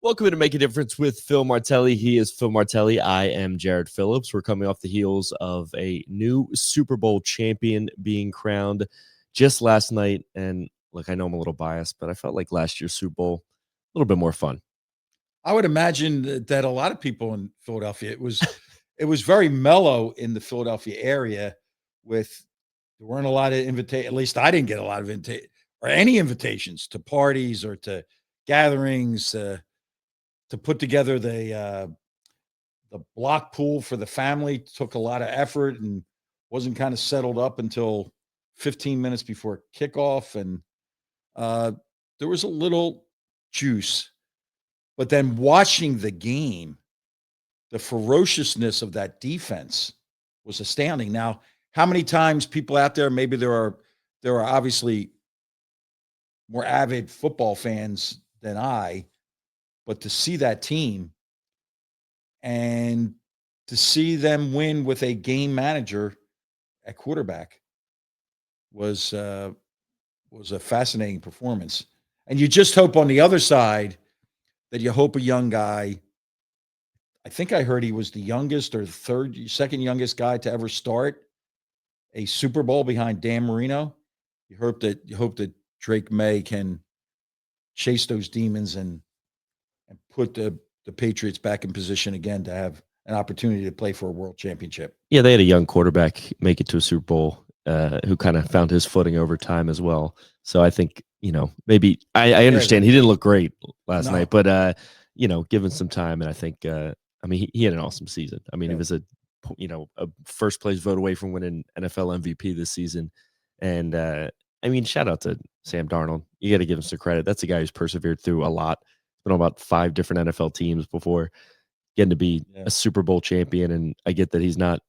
Welcome to Make a Difference with Phil Martelli. He is Phil Martelli. I am Jared Phillips. We're coming off the heels of a new Super Bowl champion being crowned just last night. And look, I know I'm a little biased, but I felt like last year's Super Bowl a little bit more fun. I would imagine that a lot of people in Philadelphia, it was very mellow in the Philadelphia area. There weren't a lot of invitations. At least I didn't get a lot of or any invitations to parties or to gatherings to put together the block pool for the family. Took a lot of effort and wasn't kind of settled up until 15 minutes before kickoff, and uh, there was a little juice. But then watching the game, the ferociousness of that defense was astounding. Now, how many times people out there, maybe there are obviously more avid football fans than I, but to see that team and to see them win with a game manager at quarterback was was a fascinating performance. And you just hope on the other side that you hope a young guy. I think I heard he was the youngest or second youngest guy to ever start a Super Bowl behind Dan Marino. You hope that Drake May can chase those demons and put the Patriots back in position again to have an opportunity to play for a world championship. Yeah, they had a young quarterback make it to a Super Bowl who kind of found his footing over time as well. So I think, maybe I understand he didn't look great last night, but, given some time, and I think, he had an awesome season. He was a first place vote away from winning NFL MVP this season. And, shout out to Sam Darnold. You got to give him some credit. That's a guy who's persevered through a lot. Been on about 5 different NFL teams before getting to be a Super Bowl champion. And I get that he's not,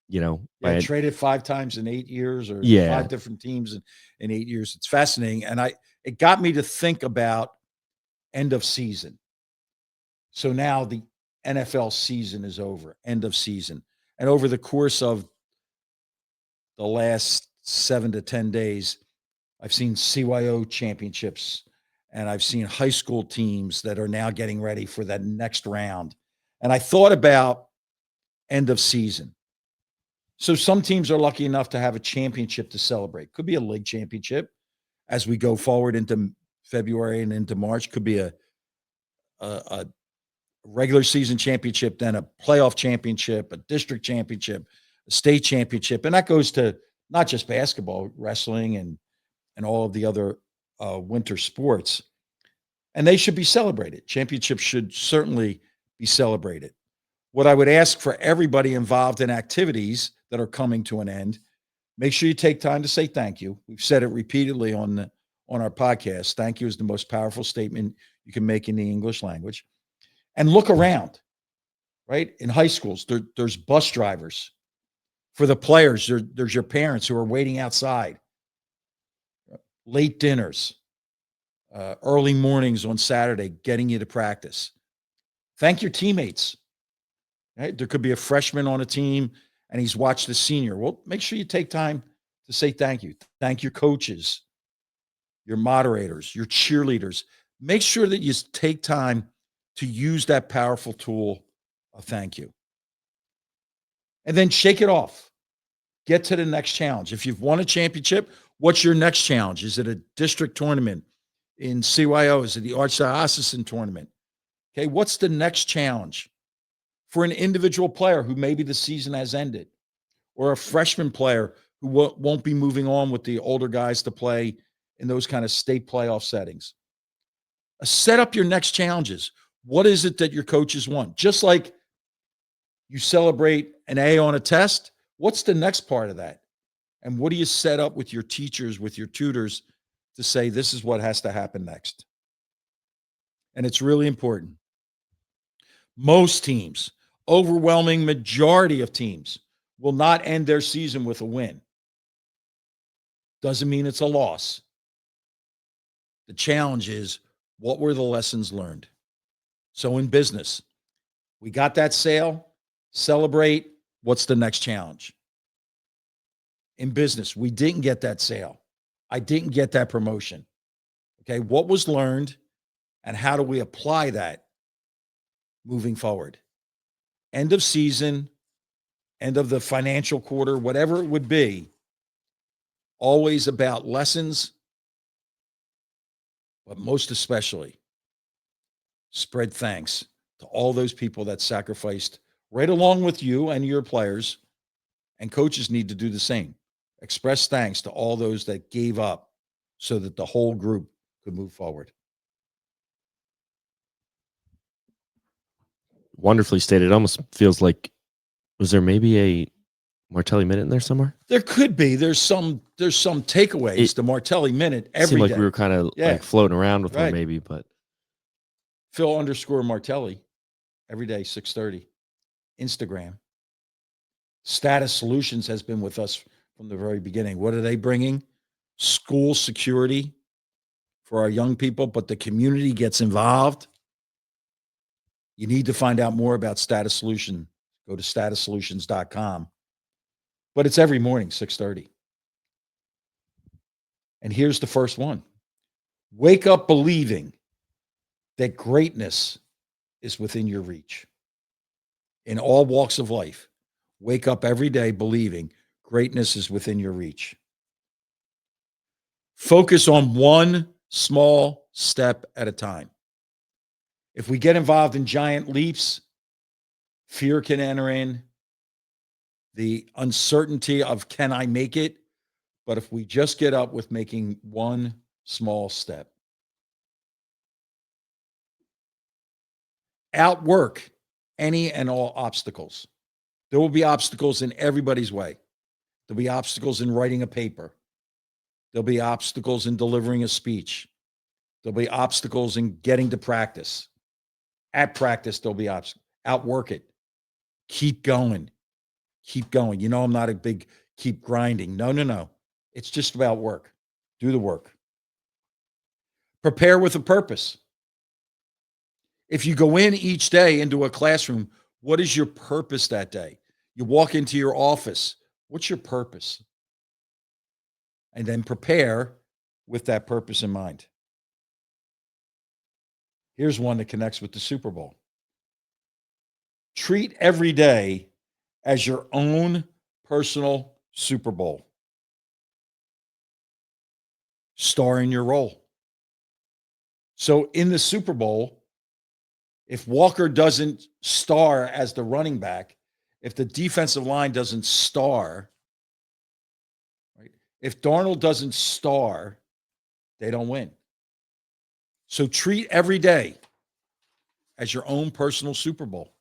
traded 5 times in 8 years or 5 different teams in 8 years. It's fascinating. And it got me to think about end of season. So now the NFL season is over, end of season. And over the course of the last 7 to 10 days, I've seen CYO championships and I've seen high school teams that are now getting ready for that next round. And I thought about end of season. So some teams are lucky enough to have a championship to celebrate. Could be a league championship as we go forward into February and into March. Could be a regular season championship, then a playoff championship, a district championship, a state championship. And that goes to not just basketball, wrestling, and all of the other winter sports. And they should be celebrated. Championships should certainly be celebrated. What I would ask for everybody involved in activities that are coming to an end, make sure you take time to say thank you. We've said it repeatedly on our podcast. Thank you is the most powerful statement you can make in the English language. And look around, right? In high schools, there's bus drivers. For the players, there's your parents who are waiting outside. Late dinners, early mornings on Saturday, getting you to practice. Thank your teammates. Right? There could be a freshman on a team and he's watched the senior. Well, make sure you take time to say thank you. Thank your coaches, your moderators, your cheerleaders. Make sure that you take time to use that powerful tool of thank you. And then shake it off. Get to the next challenge. If you've won a championship, what's your next challenge? Is it a district tournament in CYO? Is it the Archdiocesan tournament? Okay, what's the next challenge for an individual player who maybe the season has ended, or a freshman player who won't be moving on with the older guys to play in those kind of state playoff settings? Set up your next challenges. What is it that your coaches want? Just like you celebrate an A on a test, what's the next part of that? And what do you set up with your teachers, with your tutors to say this is what has to happen next? And it's really important. Most teams, overwhelming majority of teams, will not end their season with a win. Doesn't mean it's a loss. The challenge is, what were the lessons learned? So in business, we got that sale, celebrate. What's the next challenge? In business, we didn't get that sale. I didn't get that promotion. Okay, what was learned and how do we apply that moving forward. End of season, end of the financial quarter, whatever it would be, always about lessons, but most especially spread thanks to all those people that sacrificed right along with you and your players, and coaches need to do the same. Express thanks to all those that gave up so that the whole group could move forward. Wonderfully stated. It almost feels like, was there maybe a Martelli minute in there somewhere? There could be. There's some takeaways. The Martelli minute every seemed like day. we were kind of like floating around with one maybe, but Phil_Martelli every day, 6:30. Instagram. Status Solutions has been with us from the very beginning. What are they bringing? School security for our young people, but the community gets involved. You need to find out more about Status Solution. Go to statussolutions.com. But it's every morning, 6:30. And here's the first one. Wake up believing that greatness is within your reach. In all walks of life, wake up every day believing greatness is within your reach. Focus on one small step at a time. If we get involved in giant leaps, fear can enter in, the uncertainty of can I make it? But if we just get up with making one small step, outwork any and all obstacles. There will be obstacles in everybody's way. There'll be obstacles in writing a paper. There'll be obstacles in delivering a speech. There'll be obstacles in getting to practice. At practice, there'll be obstacles. Outwork it. Keep going. Keep going. You know, I'm not a big keep grinding. No. It's just about work. Do the work. Prepare with a purpose. If you go in each day into a classroom, what is your purpose that day? You walk into your office. What's your purpose? And then prepare with that purpose in mind. Here's one that connects with the Super Bowl. Treat every day as your own personal Super Bowl. Star in your role. So in the Super Bowl, if Walker doesn't star as the running back, if the defensive line doesn't star, right? If Darnold doesn't star, they don't win. So treat every day as your own personal Super Bowl.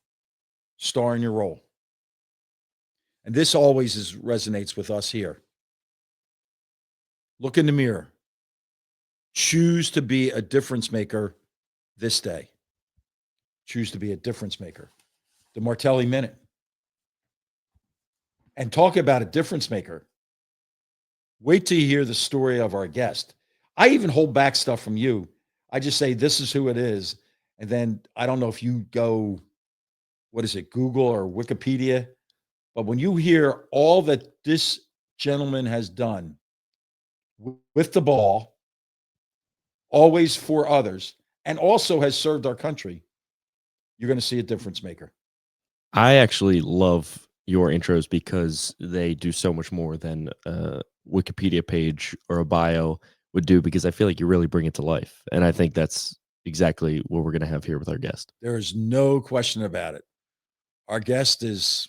Star in your role. And this always resonates with us here. Look in the mirror. Choose to be a difference maker this day. Choose to be a difference maker. The Martelli Minute. And talk about a difference maker. Wait till you hear the story of our guest. I even hold back stuff from you. I just say, this is who it is. And then I don't know if you go, what is it, Google or Wikipedia? But when you hear all that this gentleman has done with the ball, always for others, and also has served our country, you're going to see a difference maker. I actually love your intros because they do so much more than a Wikipedia page or a bio would do, because I feel like you really bring it to life. And I think that's exactly what we're going to have here with our guest. There is no question about it. Our guest is,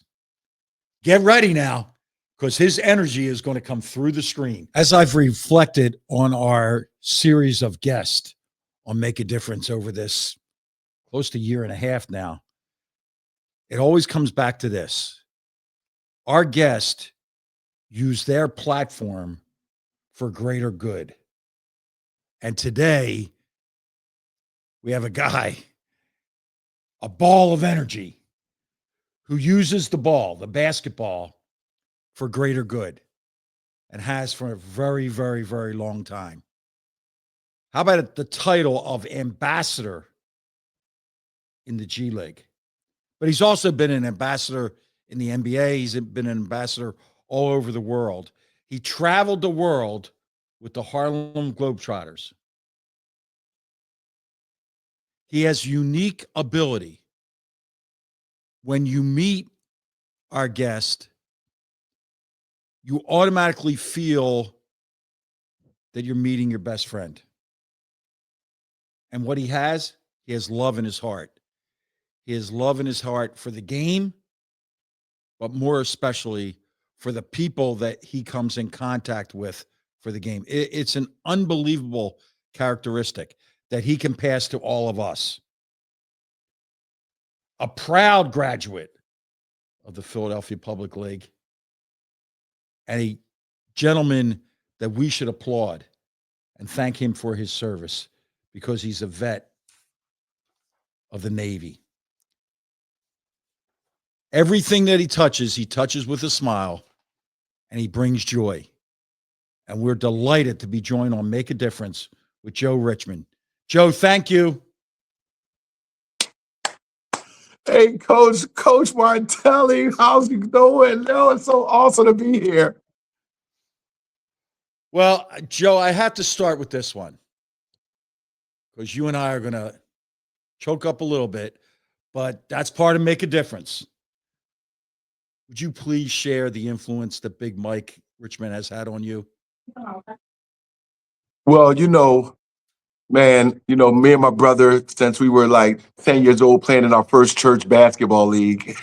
get ready now, because his energy is going to come through the screen. As I've reflected on our series of guests on Make a Difference over this close to year and a half now, it always comes back to this. Our guest used their platform for greater good. And today, we have a guy, a ball of energy, who uses the ball, the basketball, for greater good, and has for a very, very, very long time. How about the title of ambassador in the G League? But he's also been an ambassador in the NBA. He's been an ambassador all over the world. He traveled the world with the Harlem Globetrotters. He has unique ability when you meet our guest, you automatically feel that you're meeting your best friend. And what he has love in his heart. He has love in his heart for the game, but more especially for the people that he comes in contact with for the game. It's an unbelievable characteristic that he can pass to all of us. A proud graduate of the Philadelphia Public League, and a gentleman that we should applaud and thank him for his service, because he's a vet of the Navy. Everything that he touches with a smile, and he brings joy. And we're delighted to be joined on Make a Difference with Joe Richmond. Joe, thank you. Hey, Coach Martelli, how's it going? No, it's so awesome to be here. Well, Joe, I have to start with this one, because you and I are going to choke up a little bit, but that's part of Make a Difference. Would you please share the influence that Big Mike Richmond has had on you? Well, man, me and my brother, since we were like 10 years old, playing in our first church basketball league,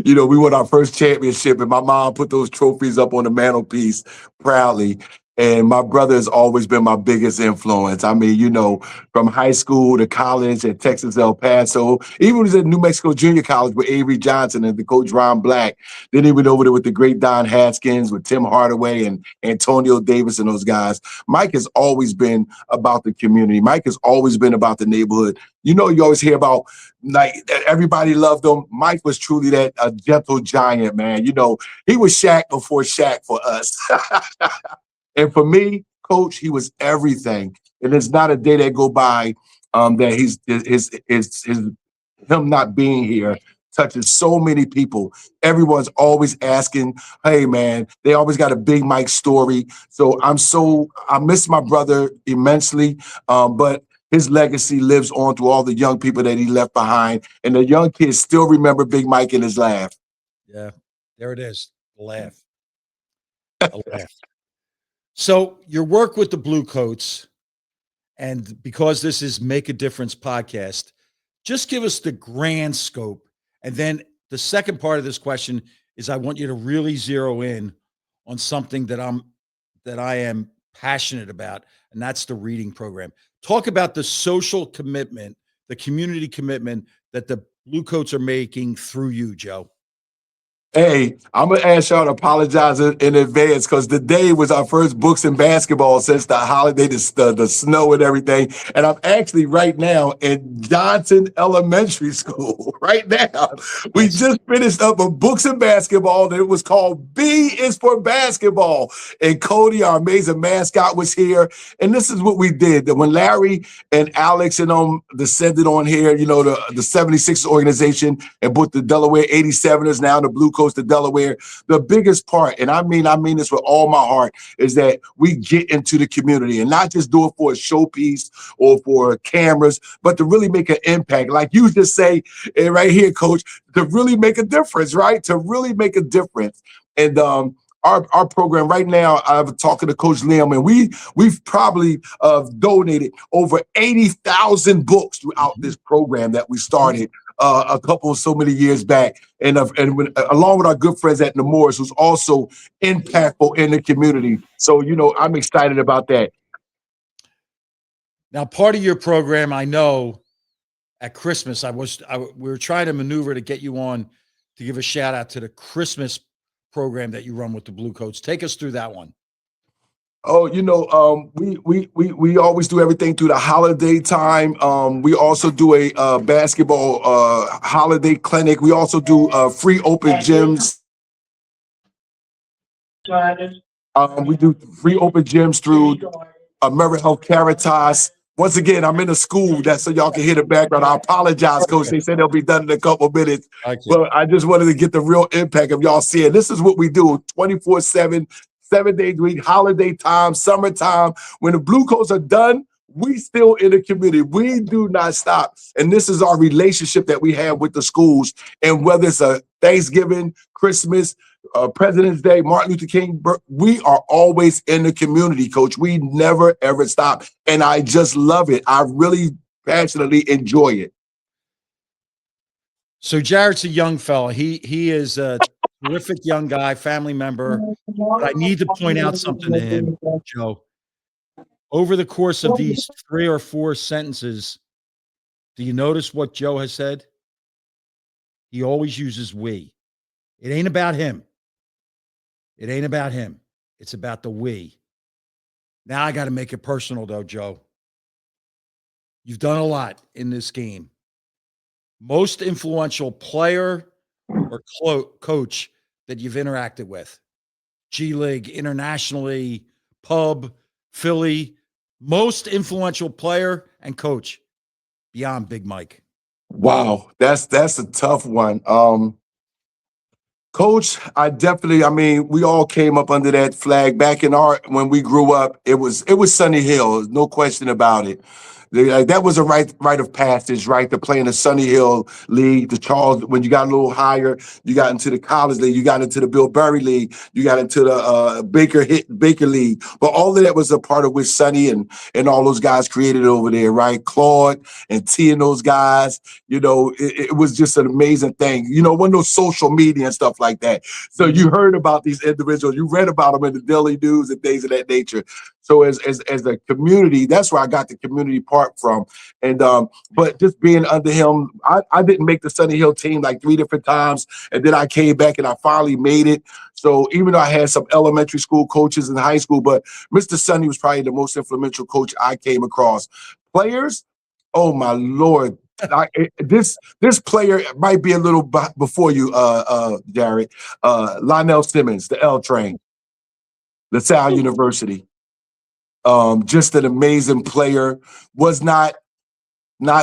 we won our first championship, and my mom put those trophies up on the mantelpiece proudly. And my brother has always been my biggest influence. I mean, from high school to college at Texas El Paso, even when he was at New Mexico Junior College with Avery Johnson and the coach Ron Black. Then he went over there with the great Don Haskins, with Tim Hardaway and Antonio Davis and those guys. Mike has always been about the community. Mike has always been about the neighborhood. You always hear about, like, everybody loved him. Mike was truly that a gentle giant, man. He was Shaq before Shaq for us. And for me, Coach, he was everything. And there's not a day that go by that him not being here touches so many people. Everyone's always asking, hey, man, they always got a Big Mike story. So I miss my brother immensely, but his legacy lives on through all the young people that he left behind. And the young kids still remember Big Mike and his laugh. Yeah, there it is, the laugh. The laugh. So your work with the Blue Coats, and because this is Make a Difference podcast, just give us the grand scope. And then the second part of this question is, I want you to really zero in on something that I am passionate about, and that's the reading program. Talk about the social commitment, the community commitment that the Blue Coats are making through you, Joe. Hey, I'm going to ask y'all to apologize in advance, because today was our first books and basketball since the holiday, the snow and everything. And I'm actually right now in Johnson Elementary School right now. We just finished up a books and basketball, and it was called B is for Basketball. And Cody, our amazing mascot, was here. And this is what we did. When Larry and Alex and descended on here, the 76ers organization, and put the Delaware 87ers, now the Blue Coats to Delaware, the biggest part, and I mean this with all my heart, is that we get into the community and not just do it for a showpiece or for cameras, but to really make an impact. Like you just say right here, Coach, to really make a difference, right? To really make a difference. And our program right now, I'm talking to Coach Liam, and we've probably donated over 80,000 books throughout this program that we started a couple so many years back, and along with our good friends at Nemours, who's also impactful in the community. So I'm excited about that. Now, part of your program, I know, at Christmas, we were trying to maneuver to get you on to give a shout out to the Christmas program that you run with the Blue Coats. Take us through that one. Oh, we always do everything through the holiday time. We also do a basketball holiday clinic. We also do free open gyms. We do free open gyms through AmeriHealth Caritas. Once again, I'm in a school, that's so y'all can hear the background. I apologize, Coach. They said they'll be done in a couple of minutes. But I just wanted to get the real impact of y'all seeing. This is what we do 24/7. 7 days a week, holiday time, summertime. When the Blue Coats are done, We still in the community. We do not stop. And this is our relationship that we have with the schools. And whether it's a Thanksgiving, Christmas, President's Day, Martin Luther King, we are always in the community, Coach. We never, ever stop. And I just love it. I really passionately enjoy it. So Jarrett's a young fella. He is a terrific young guy, family member. But I need to point out something to him, Joe. Over the course of these 3 or 4 sentences, do you notice what Joe has said? He always uses we. It ain't about him. It ain't about him. It's about the we. Now I got to make it personal, though, Joe. You've done a lot in this game. Most influential player or coach that you've interacted with? G League, internationally, pub, Philly. Most influential player and coach beyond Big Mike. Wow, that's a tough one. Coach, I mean, we all came up under that flag back when we grew up. It was Sunny Hill, no question about it. That was a rite of passage, right? To play in the Sunny Hill League, the Charles. When you got a little higher, you got into the College League, you got into the Bill Berry League, you got into the Baker League. But all of that was a part of which Sonny and all those guys created over there, right? Claude and T and those guys. You know, it was just an amazing thing. You know, when no social media and stuff like that. So you heard about these individuals, you read about them in the daily news and things of that nature. So as a community, that's where I got the community part from. And but just being under him, I didn't make the Sunny Hill team like 3 different times, and then I came back and I finally made it. So even though I had some elementary school coaches in high school, but Mr. Sunny was probably the most influential coach I came across. Players, oh my Lord. This player might be a little before you, Jarrett. Lionel Simmons, the L Train, LaSalle University. Just an amazing player. Was not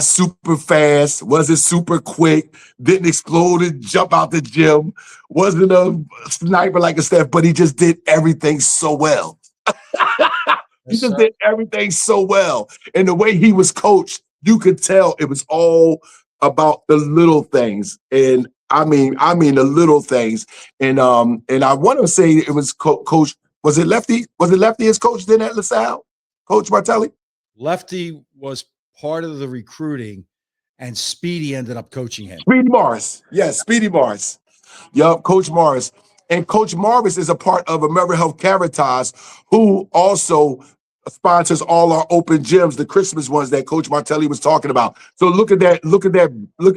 super fast, wasn't super quick, didn't explode and jump out the gym, wasn't a sniper like a Steph, but he just did everything so well. He just did everything so well. And the way he was coached, you could tell it was all about the little things. And I mean the little things. And I want to say it was Coach. Was it Lefty? Was it Lefty as coach then at LaSalle? Coach Martelli? Lefty was part of the recruiting, and Speedy ended up coaching him. Speedy Morris. Yes, Speedy Morris. Yup, Coach Morris. And Coach Morris is a part of American Health Caritas, who also sponsors all our open gyms, the Christmas ones that Coach Martelli was talking about. So look at that. Look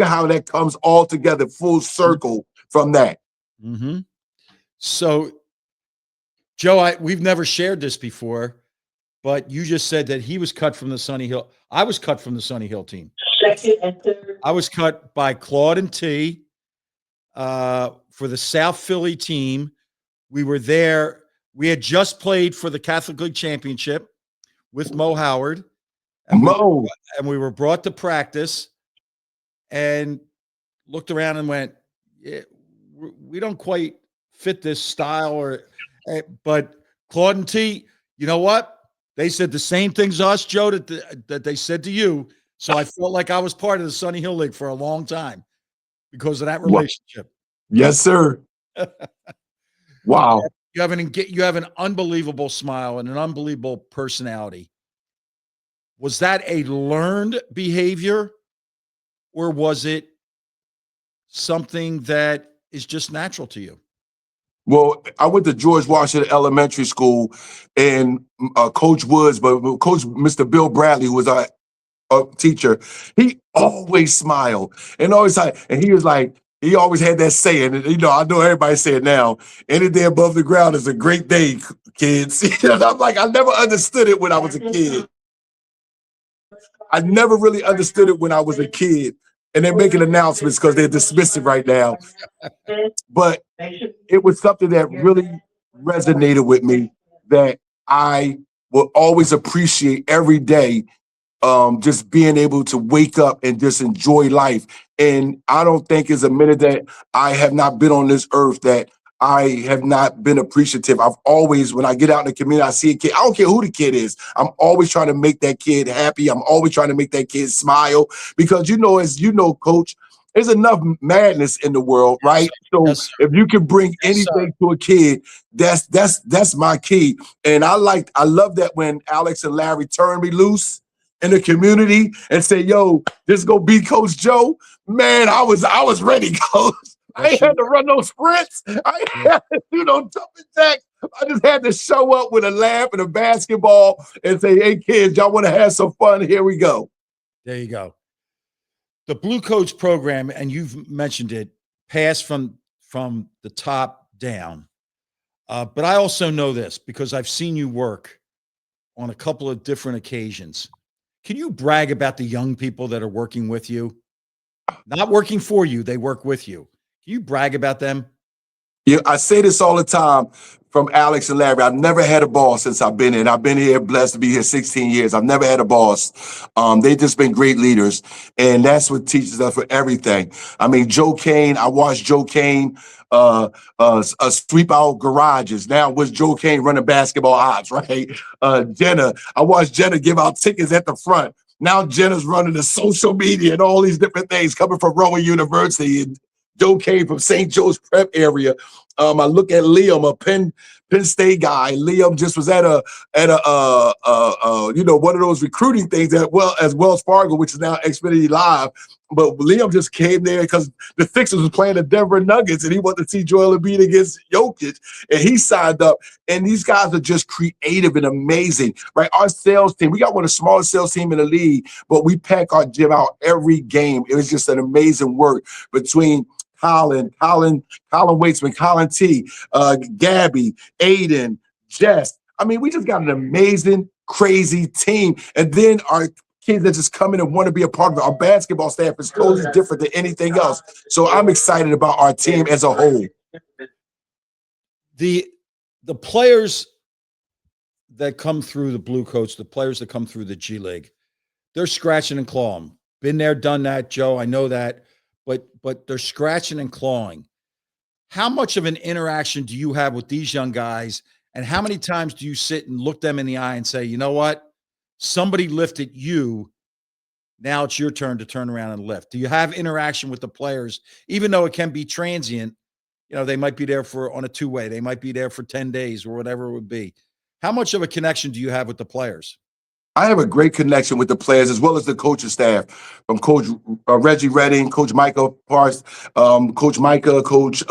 at how that comes all together, full circle from that. Mm-hmm. So, Joe, we've never shared this before, but you just said that he was cut from the Sunny Hill. I was cut from the Sunny Hill team. Second and third. I was cut by Claude and T for the South Philly team. We were there. We had just played for the Catholic League Championship with Mo Howard. And we were brought to practice and looked around and went, yeah, we don't quite fit this style. But Claude and T, you know what? They said the same things to us, Joe, that they said to you. So I felt like I was part of the Sunny Hill League for a long time because of that relationship. Yes, sir. Wow. You have an unbelievable smile and an unbelievable personality. Was that a learned behavior, or was it something that is just natural to you? Well, I went to George Washington Elementary School, and Coach Woods, but Coach Mr. Bill Bradley, who was our teacher, he always smiled and always and he was like, he always had that saying, and I know everybody say it now, any day above the ground is a great day, kids. And I'm like, I never understood it when I was a kid. I never really understood it when I was a kid. And they're making announcements because they're dismissive right now. But it was something that really resonated with me that I will always appreciate every day, just being able to wake up and just enjoy life. And I don't think it's a minute that I have not been on this earth that I have not been appreciative. I've always, when I get out in the community, I see a kid. I don't care who the kid is. I'm always trying to make that kid happy. I'm always trying to make that kid smile because, as you know, Coach, there's enough madness in the world, right? So if you can bring anything to a kid, that's my key. And I love that when Alex and Larry turn me loose in the community and say, "Yo, this go be Coach Joe." Man, I was ready, Coach. I ain't had to run no sprints. I ain't had to do no jumping jacks. I just had to show up with a laugh and a basketball and say, "Hey, kids, y'all want to have some fun? Here we go." There you go. The Blue Coats program, and you've mentioned it, passed from the top down. But I also know this because I've seen you work on a couple of different occasions. Can you brag about the young people that are working with you? Not working for you, they work with you. Can you brag about them? Yeah, I say this all the time from Alex and Larry. I've never had a boss since I've been in. I've been here, blessed to be here 16 years. I've never had a boss. They've just been great leaders. And that's what teaches us for everything. I mean, Joe Kane, I watched Joe Kane sweep out garages. Now was Joe Kane running basketball ops, right? Jenna, I watched Jenna give out tickets at the front. Now Jenna's running the social media and all these different things coming from Rowan University. And Joe came from St. Joe's Prep area. I look at Liam, a Penn State guy. Liam just was at one of those recruiting things as Wells Fargo, which is now Xfinity Live. But Liam just came there because the Sixers was playing the Denver Nuggets, and he wanted to see Joel Embiid against Jokic, and he signed up. And these guys are just creative and amazing, right? Our sales team, we got one of the smallest sales team in the league, but we pack our gym out every game. It was just an amazing work between Colin Waitsman, Colin T, Gabby, Aiden, Jess. I mean, we just got an amazing, crazy team. And then our kids that just come in and want to be a part of it. Our basketball staff is totally different than anything else. So I'm excited about our team as a whole. The players that come through the Blue Coats, the players that come through the G League, they're scratching and clawing. Been there, done that, Joe. I know that. But they're scratching and clawing. How much of an interaction do you have with these young guys? And how many times do you sit and look them in the eye and say, you know what? Somebody lifted you. Now it's your turn to turn around and lift. Do you have interaction with the players, even though it can be transient? They might be there on a two-way. They might be there for 10 days or whatever it would be. How much of a connection do you have with the players? I have a great connection with the players as well as the coaching staff, from Coach Reggie Redding, Coach Micah Parks, Coach Micah, Coach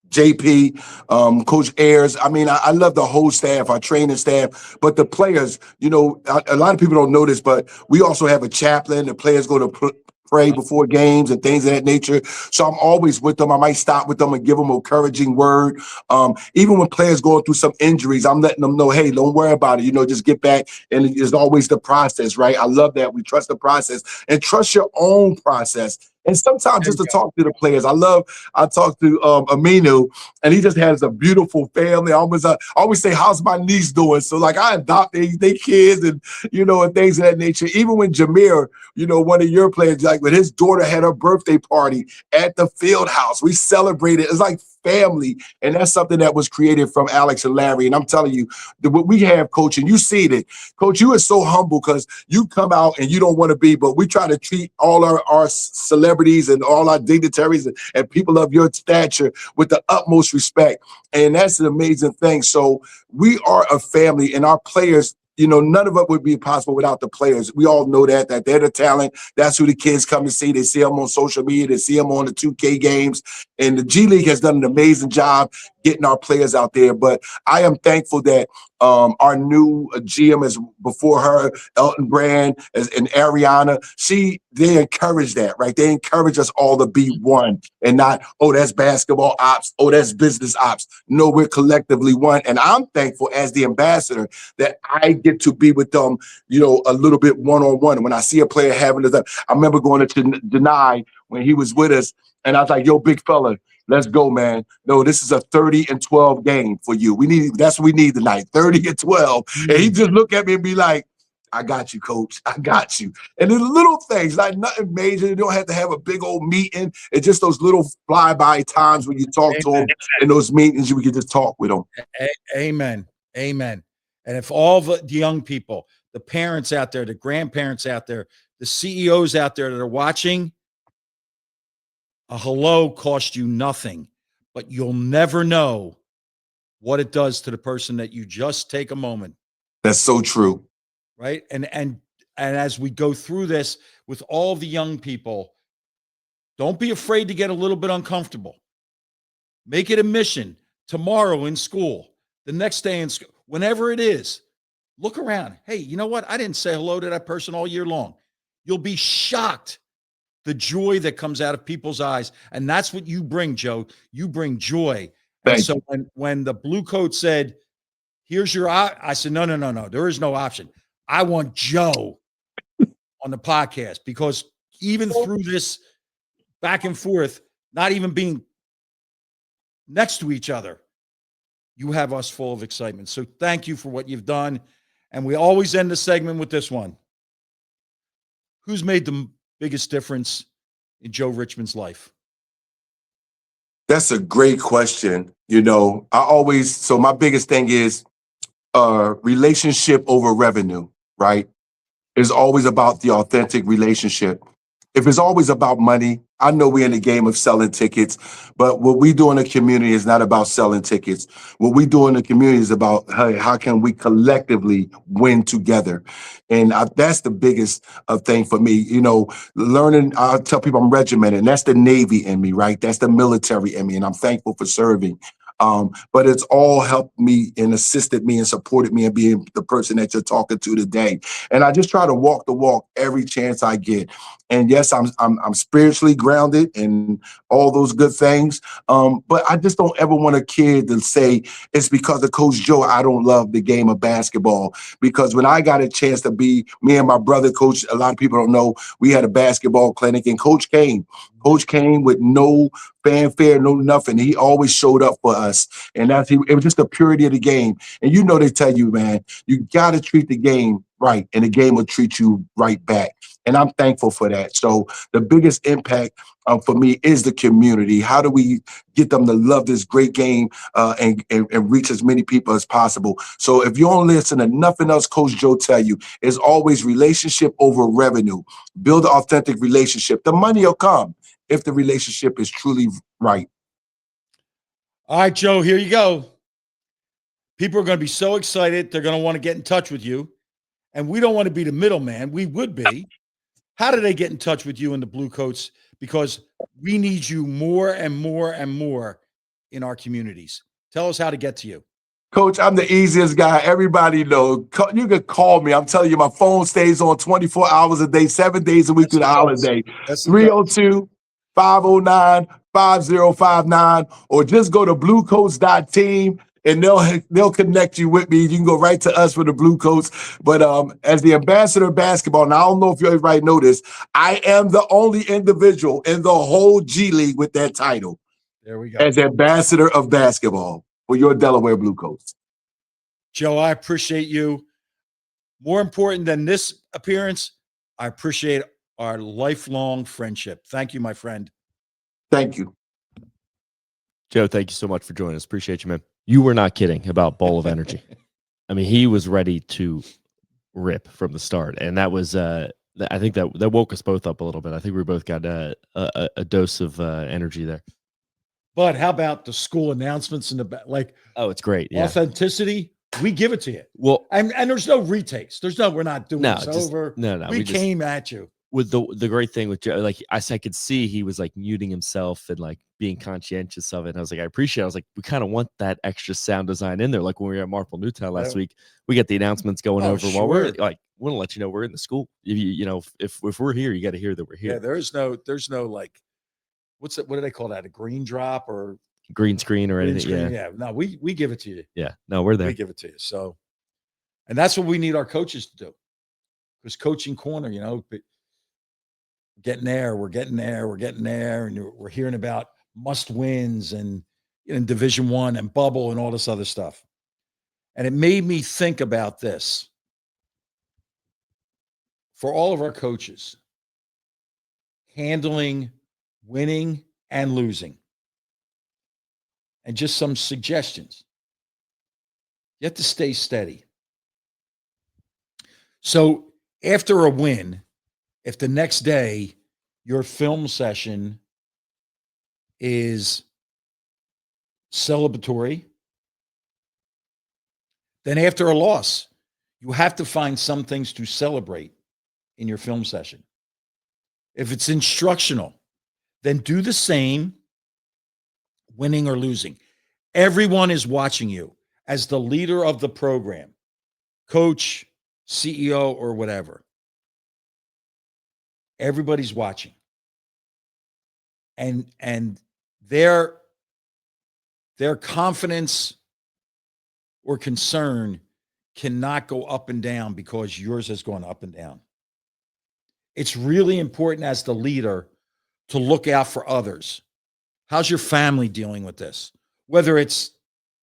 JP, Coach Ayers. I mean, I love the whole staff, our training staff, but the players, a lot of people don't know this, but we also have a chaplain. The players go to pray before games and things of that nature. So I'm always with them. I might stop with them and give them an encouraging word. Even when players going through some injuries, I'm letting them know, hey, don't worry about it. Just get back. And it's always the process, right? I love that. We trust the process and trust your own process. And sometimes just to talk to the players. I talk to Aminu, and he just has a beautiful family. I always say, how's my niece doing? So I adopted their kids and, and things of that nature. Even when Jameer, one of your players, when his daughter had her birthday party at the field house, we celebrated. It's like family. And that's something that was created from Alex and Larry. And I'm telling you, what we have, Coach, and you see it, Coach, you are so humble because you come out and you don't want to be, but we try to treat all our celebrities and all our dignitaries and people of your stature with the utmost respect. And that's an amazing thing. So we are a family, and our players, none of it would be possible without the players. We all know that they're the talent. That's who the kids come to see. They see them on social media. They see them on the 2K games. And the G League has done an amazing job getting our players out there. But I am thankful that our new GM is before her, Elton Brand and Ariana. They encourage that, right? They encourage us all to be one and not, oh, that's basketball ops. Oh, that's business ops. No, we're collectively one. And I'm thankful as the ambassador that I get to be with them, a little bit one-on-one. When I see a player having this, I remember going to Denai when he was with us, and I was like, yo, big fella, let's go, man. No, this is a 30-12 game for you. That's what we need tonight, 30-12. And he just look at me and be like, I got you, coach. I got you. And the little things, like nothing major. You don't have to have a big old meeting. It's just those little flyby times when you talk to them in those meetings, you can just talk with them. Amen. Amen. And if all the young people, the parents out there, the grandparents out there, the CEOs out there that are watching, a hello costs you nothing, but you'll never know what it does to the person that you just take a moment. That's so true. Right. And as we go through this with all the young people, don't be afraid to get a little bit uncomfortable. Make it a mission tomorrow in school, the next day in school, whenever it is. Look around. Hey, you know what? I didn't say hello to that person all year long. You'll be shocked the joy that comes out of people's eyes. And that's what you bring, Joe. You bring joy. And so when the Blue Coat said, here's your, I said, no. There is no option. I want Joe on the podcast, because even through this back and forth, not even being next to each other, you have us full of excitement. So thank you for what you've done. And we always end the segment with this one. Who's made the biggest difference in Joe Richmond's life? That's a great question. You know, so my biggest thing is relationship over revenue, right? It's always about the authentic relationship. If it's always about money, I know we're in the game of selling tickets, but what we do in the community is not about selling tickets. What we do in the community is about, hey, how can we collectively win together? And that's the biggest thing for me. You know, learning, I tell people I'm regimented, and that's the Navy in me, right? That's the military in me, and I'm thankful for serving. But it's all helped me and assisted me and supported me in being the person that you're talking to today. And I just try to walk the walk every chance I get. And yes, I'm spiritually grounded and all those good things. But I just don't ever want a kid to say it's because of Coach Joe I don't love the game of basketball. Because when I got a chance to be, me and my brother, Coach, a lot of people don't know, we had a basketball clinic, and Coach came. Coach came with no fanfare, no nothing. He always showed up for us. And it was just the purity of the game. And you know, they tell you, man, you got to treat the game right, and the game will treat you right back. And I'm thankful for that. So the biggest impact for me is the community. How do we get them to love this great game and reach as many people as possible? So if you don't listen to nothing else Coach Joe tell you, it's always relationship over revenue. Build an authentic relationship. The money will come if the relationship is truly right. All right, Joe, here you go. People are going to be so excited. They're going to want to get in touch with you. And we don't want to be the middleman. We would be. How do they get in touch with you and the Blue Coats? Because we need you more and more and more in our communities. Tell us how to get to you. Coach, I'm the easiest guy. Everybody knows. You can call me. I'm telling you, my phone stays on 24 hours a day, 7 days a week through the holiday. 302-509-5059, or just go to bluecoats.team. And they'll connect you with me. You can go right to us for the Blue Coats. But as the ambassador of basketball, and I don't know if you everybody know this, I am the only individual in the whole G League with that title. There we go. As ambassador of basketball for your Delaware Blue Coats. Joe, I appreciate you. More important than this appearance, I appreciate our lifelong friendship. Thank you, my friend. Thank you. Joe, thank you so much for joining us. Appreciate you, man. You were not kidding about Ball of Energy. I mean, he was ready to rip from the start. And that was, I think that woke us both up a little bit. I think we both got a dose of energy there. But how about the school announcements in the back? Like, oh, it's great. Yeah. Authenticity. We give it to you. Well, and there's no retakes. We're not doing this over. No. We came at you. With the great thing with Joe, like I could see he was like muting himself and like being conscientious of it. And I was like, I appreciate it. I was like, we kind of want that extra sound design in there. Like when we were at Marple Newtown last week, we get the annannouncements going over while we're like, we want to let you know we're in the school. You know, if we're here, you got to hear that we're here. Yeah, there's no like, what do they call that? A green drop or green screen or anything? Screen, yeah. No, we give it to you. Yeah, no, we're there. We give it to you. So, and that's what we need our coaches to do. Because coaching corner, you know, we're getting there, and we're hearing about must wins and in Division I and bubble and all this other stuff. And it made me think about this. for all of our coaches, handling winning and losing. And just some suggestions. You have to stay steady. So after a win, if the next day your film session is celebratory, then after a loss, you have to find some things to celebrate in your film session. If it's instructional, then do the same, winning or losing. Everyone is watching you as the leader of the program, coach, CEO, or whatever. Everybody's watching. And their confidence or concern cannot go up and down because yours has gone up and down. It's really important as the leader to look out for others. How's your family dealing with this? Whether it's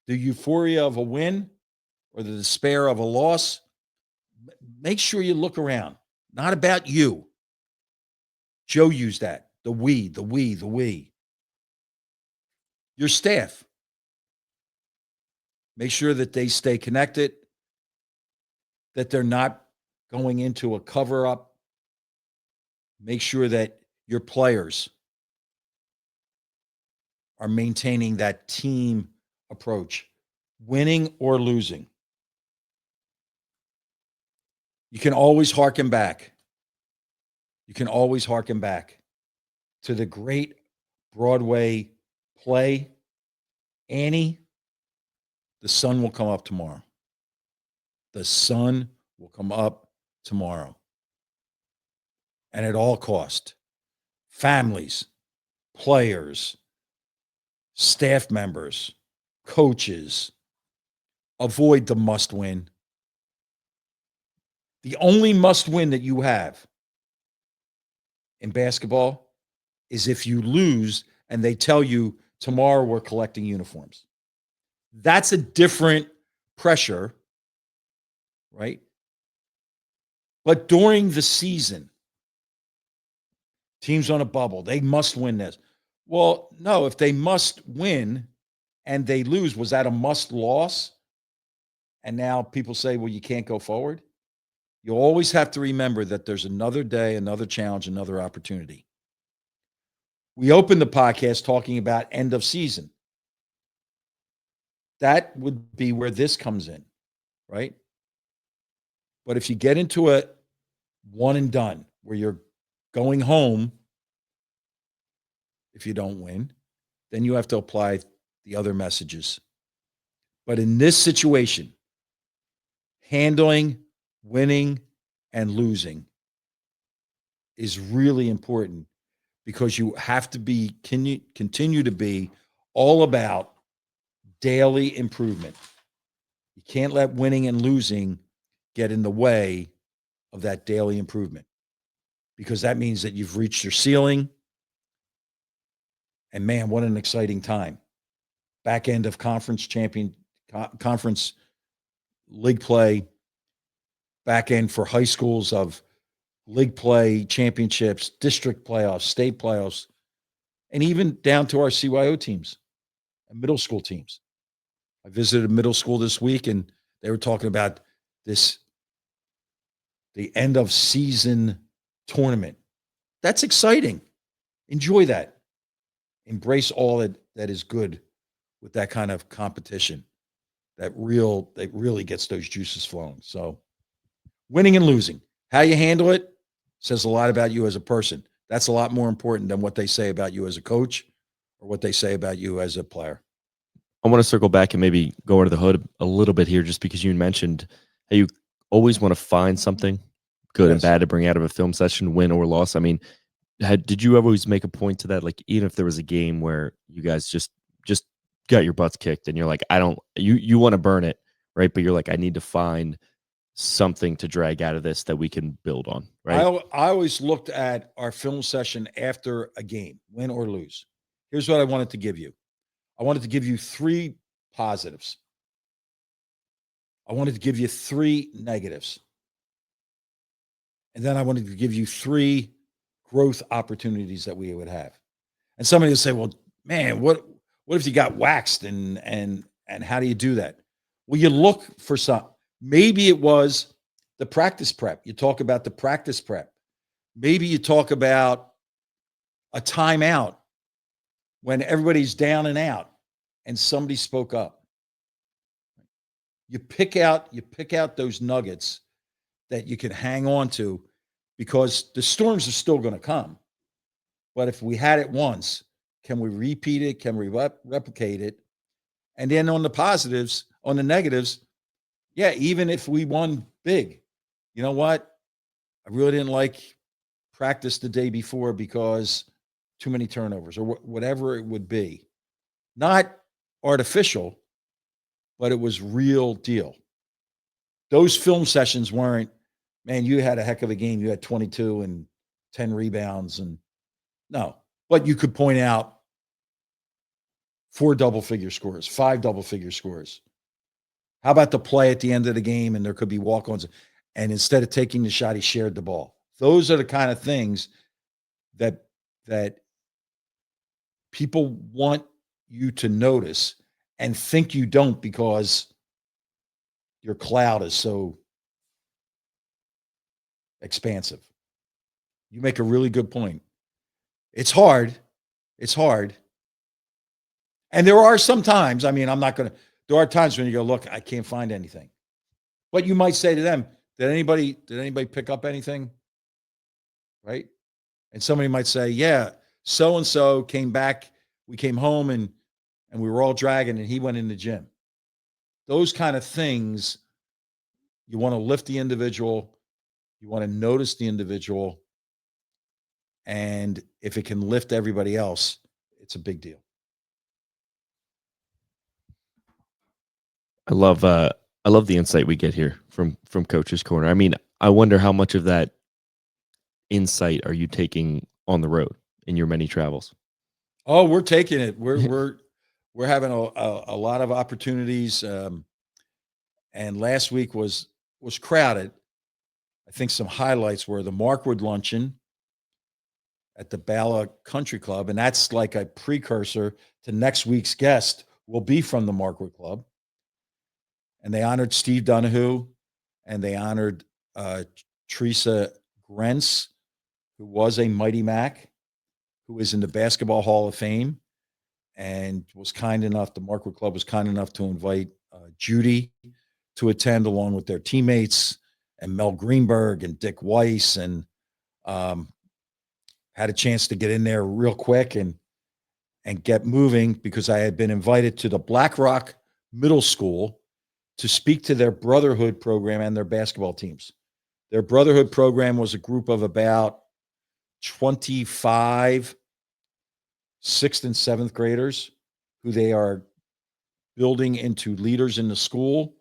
the euphoria of a win or the despair of a loss, make sure you look around. Not about you. Joe used that. The we. Your staff. Make sure that they stay connected, that they're not going into a cover-up. Make sure that your players are maintaining that team approach, winning or losing. You can always harken back. You can always harken back to the great Broadway play, Annie, the sun will come up tomorrow. The sun will come up tomorrow. And at all cost, families, players, staff members, coaches, avoid the must win. The only must win that you have in basketball is if you lose and they tell you tomorrow we're collecting uniforms. That's a different pressure, right? But during the season, teams on a bubble, they must win this. Well, no, if they must win and they lose, was that a must loss? And now people say, well, you can't go forward. You always have to remember that there's another day, another challenge, another opportunity. We opened the podcast talking about end of season. That would be where this comes in, right? But if you get into a one and done where you're going home, if you don't win, then you have to apply the other messages. But in this situation, handling, winning, and losing is really important because you have to be continue to be all about daily improvement. You can't let winning and losing get in the way of that daily improvement because that means that you've reached your ceiling. And man, what an exciting time. Back end of conference league play, back end for high schools of league play, championships, district playoffs, state playoffs, and even down to our CYO teams and middle school teams. I visited a middle school this week and they were talking about the end of season tournament. That's exciting. Enjoy that. Embrace all that is good with that kind of competition. That really gets those juices flowing. So winning and losing, how you handle it says a lot about you as a person. That's a lot more important than what they say about you as a coach or what they say about you as a player. I want to circle back and maybe go under the hood a little bit here, just because you mentioned how you always want to find something good and bad to bring out of a film session, win or loss. I mean, did you always make a point to that? Like, even if there was a game where you guys just got your butts kicked and you're like, you want to burn it, right? But you're like, I need to find something to drag out of this that we can build on, right? I always looked at our film session after a game, win or lose. Here's what I wanted to give you. I wanted to give you 3 positives. I wanted to give you 3 negatives. And then I wanted to give you 3 growth opportunities that we would have. And somebody will say, well, man, what if you got waxed and how do you do that? Well, you look for some. Maybe it was the practice prep. You talk about the practice prep. Maybe you talk about a timeout when everybody's down and out and somebody spoke up. You pick out those nuggets that you can hang on to, because the storms are still going to come. But if we had it once, can we repeat it? Can we replicate it? And then on the positives, on the negatives, yeah, even if we won big, you know what? I really didn't like practice the day before because too many turnovers or whatever it would be. Not artificial, but it was real deal. Those film sessions weren't, man, you had a heck of a game. You had 22 and 10 rebounds and no, but you could point out 4 double-figure scores, 5 double-figure scores. How about the play at the end of the game and there could be walk-ons, and instead of taking the shot, he shared the ball. Those are the kind of things that people want you to notice and think you don't because your cloud is so expansive. You make a really good point. It's hard. It's hard. And there are some times, I mean, there are times when you go, look, I can't find anything. But you might say to them, did anybody pick up anything? Right? And somebody might say, yeah, so-and-so came back. We came home and we were all dragging and he went in the gym. Those kind of things, you want to lift the individual. You want to notice the individual. And if it can lift everybody else, it's a big deal. I love the insight we get here from Coach's Corner. I mean, I wonder how much of that insight are you taking on the road in your many travels? Oh, we're taking it. We're having a lot of opportunities. And last week was crowded. I think some highlights were the Markwood Luncheon at the Bala Country Club, and that's like a precursor to next week's guest will be from the Markwood Club. And they honored Steve Donahue, and they honored Teresa Grentz, who was a Mighty Mac, who is in the Basketball Hall of Fame, and was kind enough, the Markwood Club was kind enough to invite Judy to attend along with their teammates and Mel Greenberg and Dick Weiss, and had a chance to get in there real quick and get moving because I had been invited to the Black Rock Middle School to speak to their Brotherhood program and their basketball teams. Their Brotherhood program was a group of about 25 6th and 7th graders who they are building into leaders in the school,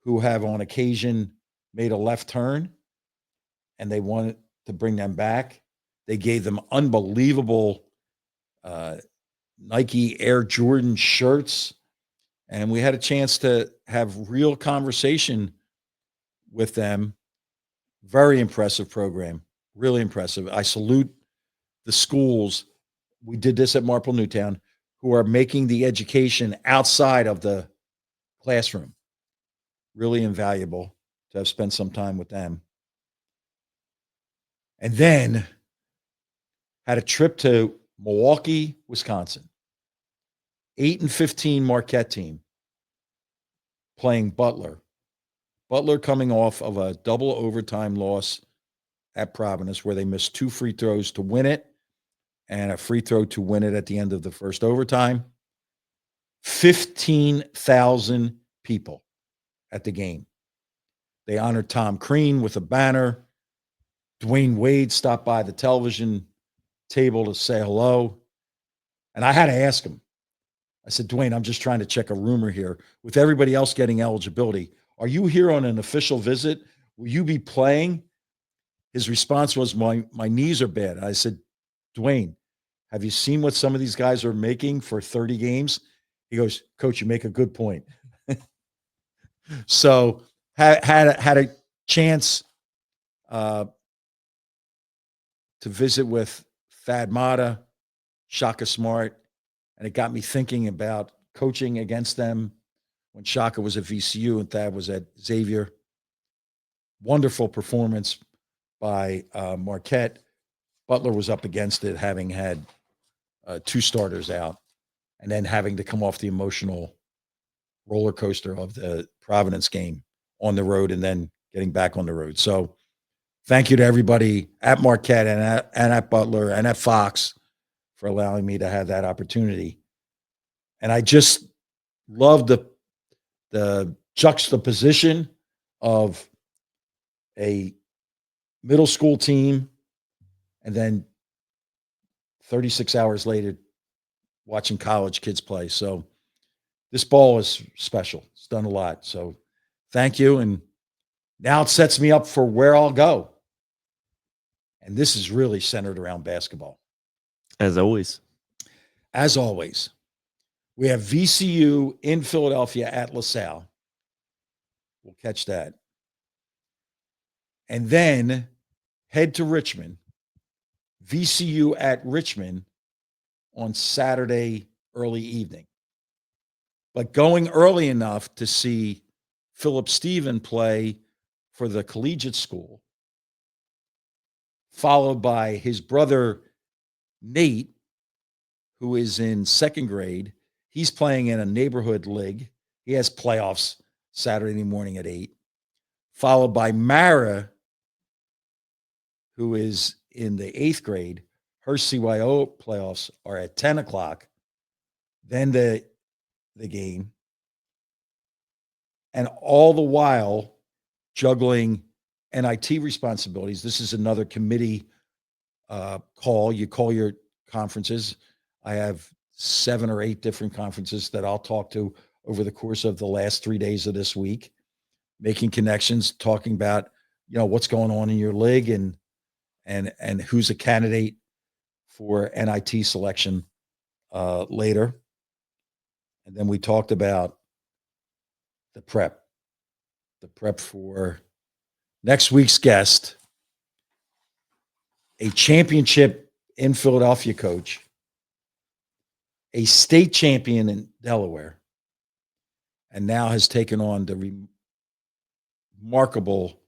who have on occasion made a left turn, and they wanted to bring them back. They gave them unbelievable Nike Air Jordan shirts. And we had a chance to have real conversation with them. Very impressive program. Really impressive. I salute the schools. We did this at Marple Newtown, who are making the education outside of the classroom. Really invaluable to have spent some time with them. And then had a trip to Milwaukee, Wisconsin. 8-15 Marquette team playing Butler. Butler coming off of a double overtime loss at Providence where they missed 2 free throws to win it and a free throw to win it at the end of the first overtime. 15,000 people at the game. They honored Tom Crean with a banner. Dwayne Wade stopped by the television table to say hello. And I had to ask him. I said, Dwayne, I'm just trying to check a rumor here. With everybody else getting eligibility, are you here on an official visit? Will you be playing? His response was, my knees are bad. I said, Dwayne, have you seen what some of these guys are making for 30 games? He goes, Coach, you make a good point. So had a chance to visit with Thad Matta, Shaka Smart, and it got me thinking about coaching against them when Shaka was at VCU and Thad was at Xavier. Wonderful performance by Marquette. Butler was up against it, having had 2 starters out, and then having to come off the emotional roller coaster of the Providence game on the road and then getting back on the road. So thank you to everybody at Marquette and at Butler and at Fox for allowing me to have that opportunity. And I just love the juxtaposition of a middle school team and then 36 hours later watching college kids play. So this ball is special. It's done a lot. So thank you. And now it sets me up for where I'll go. And this is really centered around basketball. As always. As always. We have VCU in Philadelphia at LaSalle. We'll catch that. And then head to Richmond. VCU at Richmond on Saturday early evening. But going early enough to see Philip Stephen play for the collegiate school, followed by his brother Nate, who is in 2nd grade. He's playing in a neighborhood league. He has playoffs Saturday morning at 8, followed by Mara, who is in the 8th grade. Her CYO playoffs are at 10 o'clock. Then the game. And all the while juggling NIT responsibilities. This is another committee call. You call your conferences. I have 7 or 8 different conferences that I'll talk to over the course of the last 3 days of this week, making connections, talking about, what's going on in your league and who's a candidate for NIT selection later. And then we talked about the prep for next week's guest, a championship in Philadelphia coach, a state champion in Delaware, and now has taken on the remarkable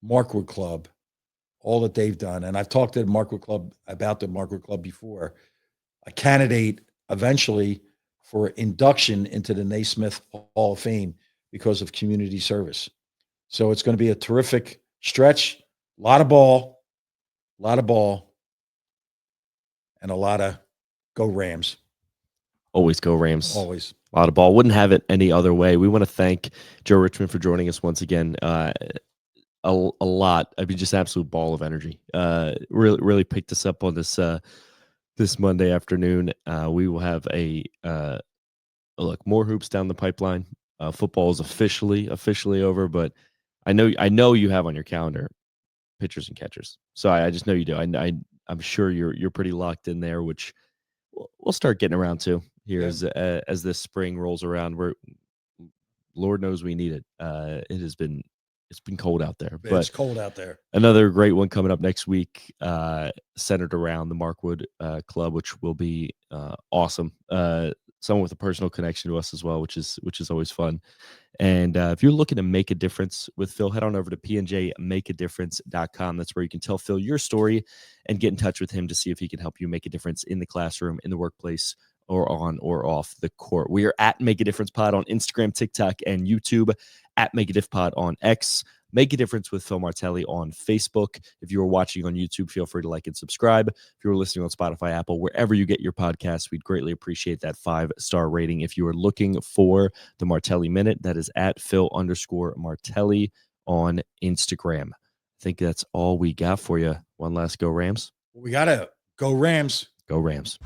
Markwood Club, all that they've done. And I've talked to the Markwood Club about the Markwood Club before, a candidate eventually for induction into the Naismith Hall of Fame because of community service. So it's going to be a terrific stretch, a lot of ball, and a lot of go Rams. Always go Rams. Always. A lot of ball. Wouldn't have it any other way. We want to thank Joe Richmond for joining us once again. A lot. I mean, just absolute ball of energy. Really picked us up on this Monday afternoon. We will have a look, more hoops down the pipeline. Football is officially over, but I know you have on your calendar pitchers and catchers. So I just know you do. I'm sure you're pretty locked in there, which we'll start getting around to here as this spring rolls around. Where Lord knows we need it. It's been cold out there. But it's cold out there. Another great one coming up next week, centered around the Markwood Club, which will be awesome. Someone with a personal connection to us as well, which is always fun. And if you're looking to make a difference with Phil, head on over to pnjmakeadifference.com. That's where you can tell Phil your story and get in touch with him to see if he can help you make a difference in the classroom, in the workplace, or on or off the court. We are at Make a Difference Pod on Instagram, TikTok, and YouTube, at Make a Diff Pod on X. Make a Difference with Phil Martelli on Facebook. If you are watching on YouTube, feel free to like and subscribe. If you're listening on Spotify, Apple, wherever you get your podcasts, we'd greatly appreciate that 5-star rating. If you are looking for the Martelli Minute, that is at Phil_Martelli on Instagram. I think that's all we got for you. One last go Rams. We got to go Rams. Go Rams.